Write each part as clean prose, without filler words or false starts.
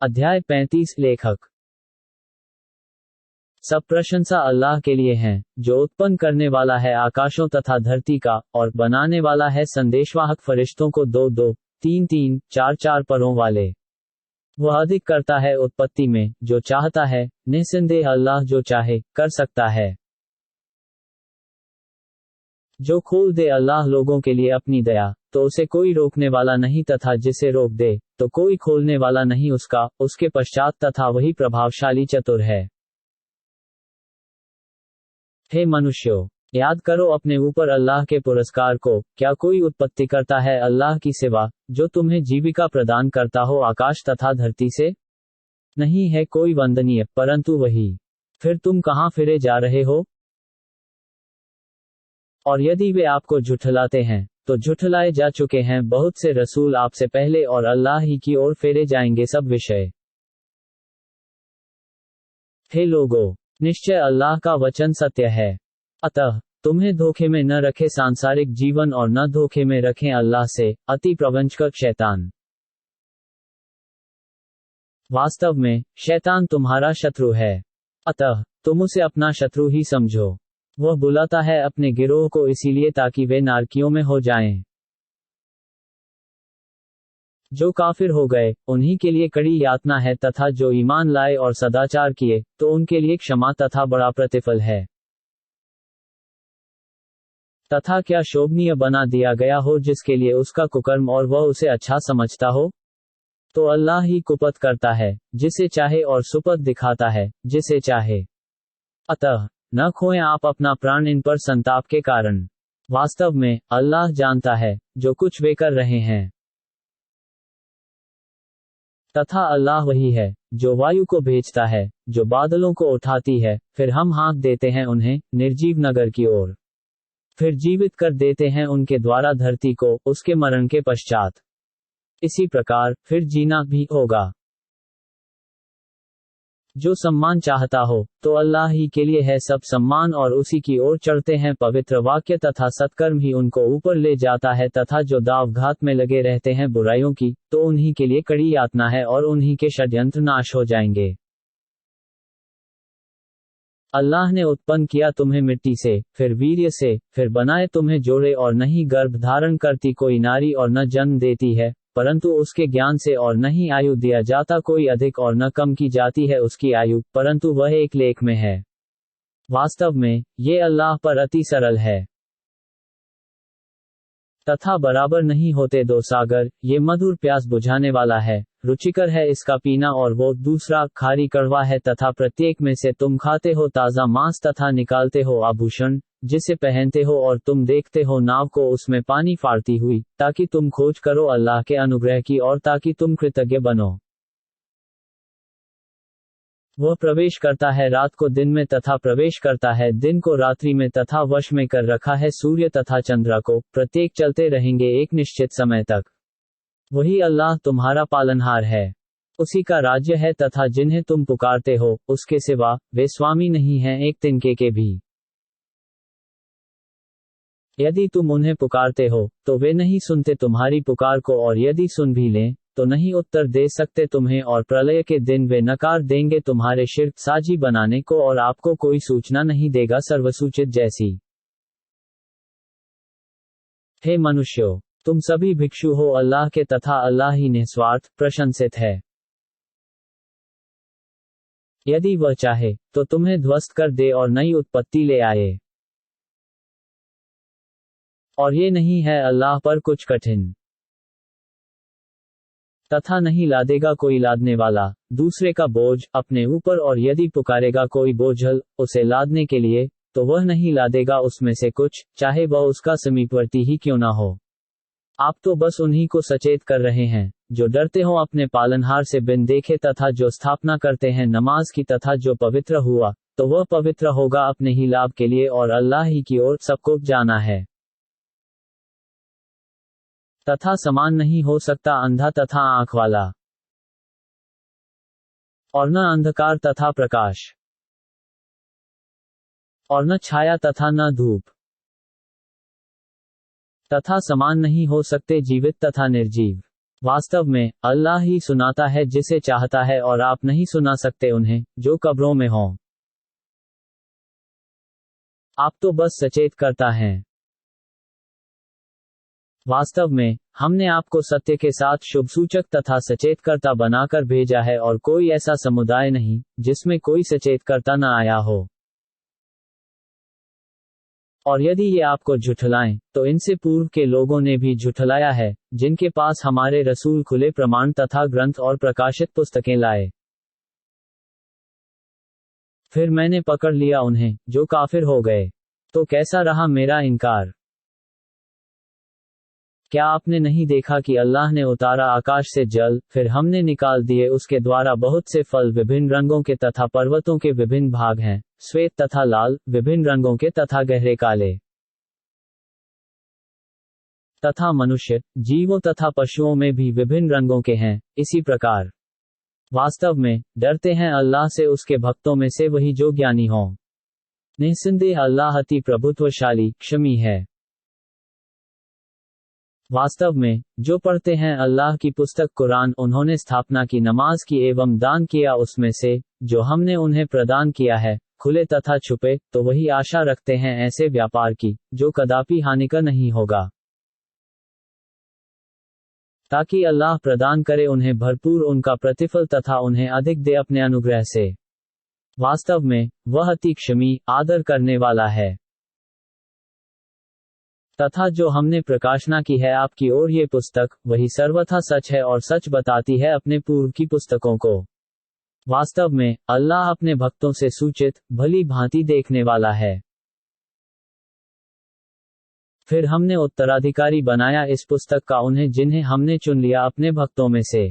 अध्याय 35 लेखक। सब प्रशंसा अल्लाह के लिए है, जो उत्पन्न करने वाला है आकाशों तथा धरती का, और बनाने वाला है संदेशवाहक फरिश्तों को 2-2, 3-3, 4-4 परों वाले। वह अधिक करता है उत्पत्ति में, जो चाहता है, निस्संदेह अल्लाह जो चाहे, कर सकता है। जो खोल दे अल्लाह लोगों के लिए अपनी दया, तो उसे कोई रोकने वाला नहीं, तथा जिसे रोक दे, तो कोई खोलने वाला नहीं उसके पश्चात, तथा वही प्रभावशाली चतुर है। हे मनुष्यों, याद करो अपने ऊपर अल्लाह के पुरस्कार को। क्या कोई उत्पत्ति करता है अल्लाह की सिवा, जो तुम्हें जीविका प्रदान करता हो आकाश तथा धरती से? नहीं है कोई वंदनीय, परंतु वही। फिर तुम कहाँ फिरे जा रहे हो? और यदि वे आपको झुठलाते हैं, तो झुठलाए जा चुके हैं बहुत से रसूल आपसे पहले, और अल्लाह ही की ओर फेरे जाएंगे सब विषय। हे लोगों, निश्चय अल्लाह का वचन सत्य है। अतः तुम्हें धोखे में न रखे सांसारिक जीवन, और न धोखे में रखें अल्लाह से, अति प्रवंचक शैतान। वास्तव में शैतान तुम्हारा शत्रु है, अतः तुम उसे अपना शत्रु ही समझो। वह बुलाता है अपने गिरोह को इसीलिए ताकि वे नारकियों में हो जाएं। जो काफिर हो गए, उन्हीं के लिए कड़ी यातना है, तथा जो ईमान लाए और सदाचार किए, तो उनके लिए क्षमा तथा बड़ा प्रतिफल है। तथा क्या शोभनीय बना दिया गया हो जिसके लिए उसका कुकर्म और वह उसे अच्छा समझता हो? तो अल्लाह ही कुपथ करता है, जिसे चाहे, और सुपथ दिखाता है, जिसे चाहे। अतः न खोएं आप अपना प्राण इन पर संताप के कारण। वास्तव में अल्लाह जानता है जो कुछ वे कर रहे हैं। तथा अल्लाह वही है जो वायु को भेजता है, जो बादलों को उठाती है, फिर हम हाँक देते हैं उन्हें निर्जीव नगर की ओर। फिर जीवित कर देते हैं उनके द्वारा धरती को, उसके मरण के पश्चात। इसी प्रकार फिर जीना भी होगा। जो सम्मान चाहता हो, तो अल्लाह ही के लिए है सब सम्मान, और उसी की ओर चढ़ते हैं पवित्र वाक्य तथा सत्कर्म ही उनको ऊपर ले जाता है। तथा जो दावघात में लगे रहते हैं बुराइयों की, तो उन्हीं के लिए कड़ी यातना है, और उन्हीं के षड्यंत्र नाश हो जाएंगे। अल्लाह ने उत्पन्न किया तुम्हें मिट्टी से, फिर वीर्य से, फिर बनाए तुम्हें जोड़े, और नहीं गर्भ धारण करती कोई नारी, और न जन्म देती है, परंतु उसके ज्ञान से, और नहीं आयु दिया जाता कोई अधिक, और न कम की जाती है उसकी आयु, परंतु वह एक लेख में है। वास्तव में ये अल्लाह पर अति सरल है। तथा बराबर नहीं होते दो सागर, ये मधुर प्यास बुझाने वाला है, रुचिकर है इसका पीना, और वो दूसरा खारी कड़वा है। तथा प्रत्येक में से तुम खाते हो ताजा मांस, तथा निकालते हो आभूषण, जिसे पहनते हो, और तुम देखते हो नाव को उसमें पानी फाड़ती हुई, ताकि तुम खोज करो अल्लाह के अनुग्रह की, और ताकि तुम कृतज्ञ बनो। वह प्रवेश करता है रात को दिन में, तथा प्रवेश करता है दिन को रात्रि में, तथा वश में कर रखा है सूर्य तथा चंद्र को, प्रत्येक चलते रहेंगे एक निश्चित समय तक। वही अल्लाह तुम्हारा पालनहार है। उसी का राज्य है, तथा जिन्हें तुम पुकारते हो, उसके सिवा वे स्वामी नहीं हैं एक तिनके के भी। यदि तुम उन्हें पुकारते हो, तो वे नहीं सुनते तुम्हारी पुकार को, और यदि सुन भी लें, तो नहीं उत्तर दे सकते तुम्हें, और प्रलय के दिन वे नकार देंगे तुम्हारे शिर्क साजी बनाने को, और आपको कोई सूचना नहीं देगा सर्वसूचित जैसी। हे मनुष्यों, तुम सभी भिक्षु हो अल्लाह के, तथा अल्लाह ही निस्वार्थ प्रशंसित है। यदि वह चाहे, तो तुम्हें ध्वस्त कर दे और नई उत्पत्ति ले आए। और ये नहीं है अल्लाह पर कुछ कठिन। तथा नहीं लादेगा कोई लादने वाला दूसरे का बोझ अपने ऊपर, और यदि पुकारेगा कोई बोझल उसे लादने के लिए, तो वह नहीं लादेगा उसमें से कुछ, चाहे वह उसका समीपवर्ती ही क्यों ना हो। आप तो बस उन्हीं को सचेत कर रहे हैं जो डरते हो अपने पालनहार से बिन देखे, तथा जो स्थापना करते हैं नमाज की, तथा जो पवित्र हुआ, तो वह पवित्र होगा अपने ही लाभ के लिए, और अल्लाह ही की ओर सबको जाना है। तथा समान नहीं हो सकता अंधा तथा आंख वाला, और न अंधकार तथा प्रकाश, और न छाया तथा न धूप। तथा समान नहीं हो सकते जीवित तथा निर्जीव, वास्तव में अल्लाह ही सुनाता है जिसे चाहता है और आप नहीं सुना सकते उन्हें जो कब्रों में हों। आप तो बस सचेत करता हैं। वास्तव में हमने आपको सत्य के साथ शुभ सूचक तथा सचेतकर्ता बनाकर भेजा है और कोई ऐसा समुदाय नहीं जिसमें कोई सचेतकर्ता न आया हो। और यदि ये आपको झुठलाएं तो इनसे पूर्व के लोगों ने भी झुठलाया है जिनके पास हमारे रसूल खुले प्रमाण तथा ग्रंथ और प्रकाशित पुस्तकें लाए। फिर मैंने पकड़ लिया उन्हें जो काफिर हो गए। तो कैसा रहा मेरा इनकार? क्या आपने नहीं देखा कि अल्लाह ने उतारा आकाश से जल, फिर हमने निकाल दिए उसके द्वारा बहुत से फल विभिन्न रंगों के तथा पर्वतों के विभिन्न भाग हैं, श्वेत तथा लाल, विभिन्न रंगों के तथा गहरे काले। तथा मनुष्य, जीवों तथा पशुओं में भी विभिन्न रंगों के हैं, इसी प्रकार। वास्तव में डरते हैं अल्लाह से उसके भक्तों में से वही जो ज्ञानी हों। निस्संदेह अल्लाह अति प्रभुत्वशाली क्षमी है। वास्तव में जो पढ़ते हैं अल्लाह की पुस्तक कुरान, उन्होंने स्थापना की, नमाज की एवं दान किया उसमें से जो हमने उन्हें प्रदान किया है, खुले तथा छुपे, तो वही आशा रखते हैं ऐसे व्यापार की जो कदापि हानिकर नहीं होगा, ताकि अल्लाह प्रदान करे उन्हें भरपूर उनका प्रतिफल तथा उन्हें अधिक दे अपने अनुग्रह से। वास्तव में वह अति क्षमी आदर करने वाला है। तथा जो हमने प्रकाशना की है आपकी ओर ये पुस्तक, वही सर्वथा सच है और सच बताती है अपने पूर्व की पुस्तकों को। वास्तव में अल्लाह अपने भक्तों से सूचित, भली भांति देखने वाला है। फिर हमने उत्तराधिकारी बनाया इस पुस्तक का उन्हें जिन्हें हमने चुन लिया अपने भक्तों में से।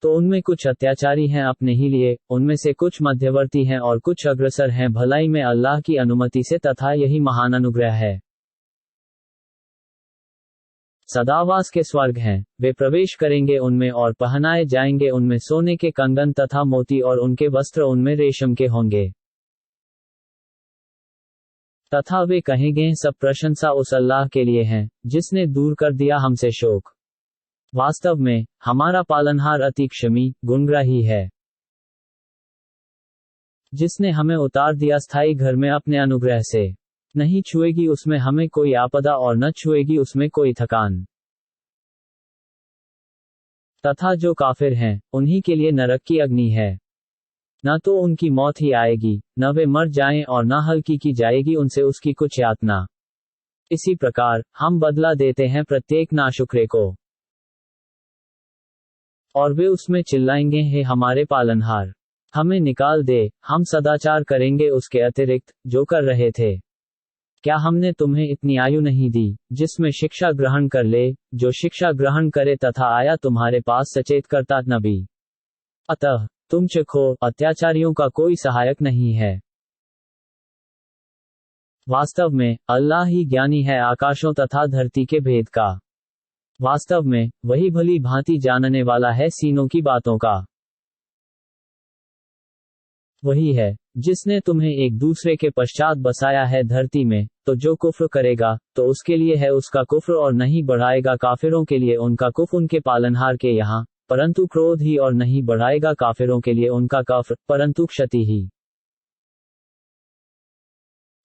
तो उनमें कुछ अत्याचारी हैं अपने ही लिए, उनमें से कुछ मध्यवर्ती हैं और कुछ अग्रसर हैं भलाई में अल्लाह की अनुमति से, तथा यही महान अनुग्रह है। सदावास के स्वर्ग हैं, वे प्रवेश करेंगे उनमें और पहनाए जाएंगे उनमें सोने के कंगन तथा मोती, और उनके वस्त्र उनमें रेशम के होंगे। तथा वे कहेंगे सब प्रशंसा उस अल्लाह के लिए है जिसने दूर कर दिया हमसे शोक। वास्तव में हमारा पालनहार अति क्षमी गुणग्राही है, जिसने हमें उतार दिया स्थायी घर में अपने अनुग्रह से। नहीं छुएगी उसमें हमें कोई आपदा और न छुएगी उसमें कोई थकान। तथा जो काफिर हैं उन्हीं के लिए नरक की अग्नि है। न तो उनकी मौत ही आएगी, न वे मर जाएं, और न हल्की की जाएगी उनसे उसकी कुछ यातना। इसी प्रकार हम बदला देते हैं प्रत्येक नाशुक्रे को। और वे उसमें चिल्लाएंगे, हे हमारे पालनहार, हमें निकाल दे, हम सदाचार करेंगे उसके अतिरिक्त जो कर रहे थे। क्या हमने तुम्हें इतनी आयु नहीं दी जिसमें शिक्षा ग्रहण कर ले, जो शिक्षा ग्रहण करे, तथा आया तुम्हारे पास सचेतकर्ता नबी। अतः तुम चखो, अत्याचारियों का कोई सहायक नहीं है। वास्तव में अल्लाह ही ज्ञानी है आकाशों तथा धरती के भेद का। वास्तव में वही भली भांति जानने वाला है सीनों की बातों का। वही है जिसने तुम्हें एक दूसरे के पश्चात बसाया है धरती में, तो जो कुफ्र करेगा तो उसके लिए है उसका कुफ्र, और नहीं बढ़ाएगा काफिरों के लिए उनका कुफ्र उनके पालनहार के यहाँ, परंतु क्रोध ही, और नहीं बढ़ाएगा काफिरों के लिए उनका कफ्र, परंतु क्षति ही।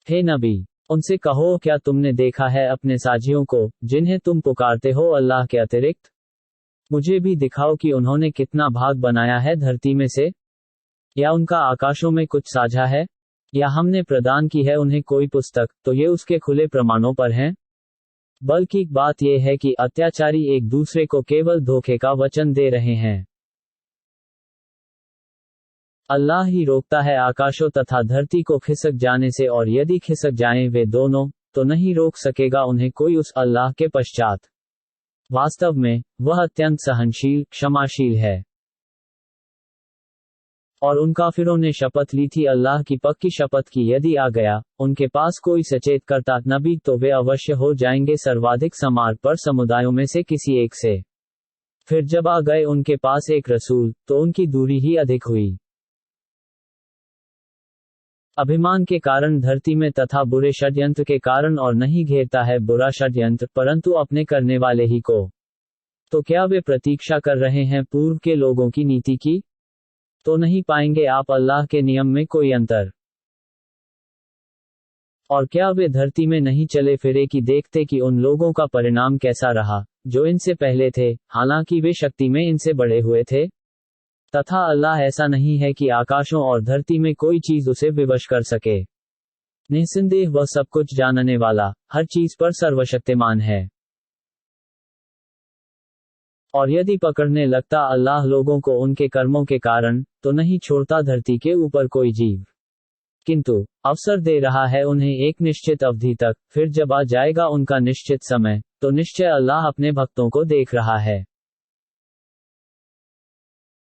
हे नबी, उनसे कहो, क्या तुमने देखा है अपने साजियों को जिन्हें तुम पुकारते हो अल्लाह के अतिरिक्त? मुझे भी दिखाओ कि उन्होंने कितना भाग बनाया है धरती में से, या उनका आकाशों में कुछ साझा है, या हमने प्रदान की है उन्हें कोई पुस्तक, तो ये उसके खुले प्रमाणों पर हैं। बल्कि बात यह है कि अत्याचारी एक दूसरे को केवल धोखे का वचन दे रहे हैं। अल्लाह ही रोकता है आकाशों तथा धरती को खिसक जाने से, और यदि खिसक जाएं वे दोनों, तो नहीं रोक सकेगा उन्हें कोई उस अल्लाह के पश्चात। वास्तव में वह अत्यंत सहनशील क्षमाशील है। और उन काफिरों ने शपथ ली थी अल्लाह की पक्की शपथ की, यदि आ गया उनके पास कोई सचेत करता नबी, तो वे अवश्य हो जाएंगे सर्वाधिक समार्ग पर समुदायों में से किसी एक से। फिर जब आ गए उनके पास एक रसूल, तो उनकी दूरी ही अधिक हुई। अभिमान के कारण धरती में तथा बुरे षड्यंत्र के कारण, और नहीं घेरता है बुरा षड्यंत्र परंतु अपने करने वाले ही को। तो क्या वे प्रतीक्षा कर रहे हैं पूर्व के लोगों की नीति की? तो नहीं पाएंगे आप अल्लाह के नियम में कोई अंतर। और क्या वे धरती में नहीं चले फिरे कि देखते कि उन लोगों का परिणाम कैसा रहा, जो इनसे पहले थे, हालांकि वे शक्ति में इनसे बड़े हुए थे? तथा अल्लाह ऐसा नहीं है कि आकाशों और धरती में कोई चीज उसे विवश कर सके। निस्संदेह वह सब कुछ जानने वाला, हर चीज पर सर्वशक्तिमान है। और यदि पकड़ने लगता अल्लाह लोगों को उनके कर्मों के कारण, तो नहीं छोड़ता धरती के ऊपर कोई जीव। किंतु अवसर दे रहा है उन्हें एक निश्चित अवधि तक, फिर जब आ जाएगा उनका निश्चित समय, तो निश्चय अल्लाह अपने भक्तों को देख रहा है।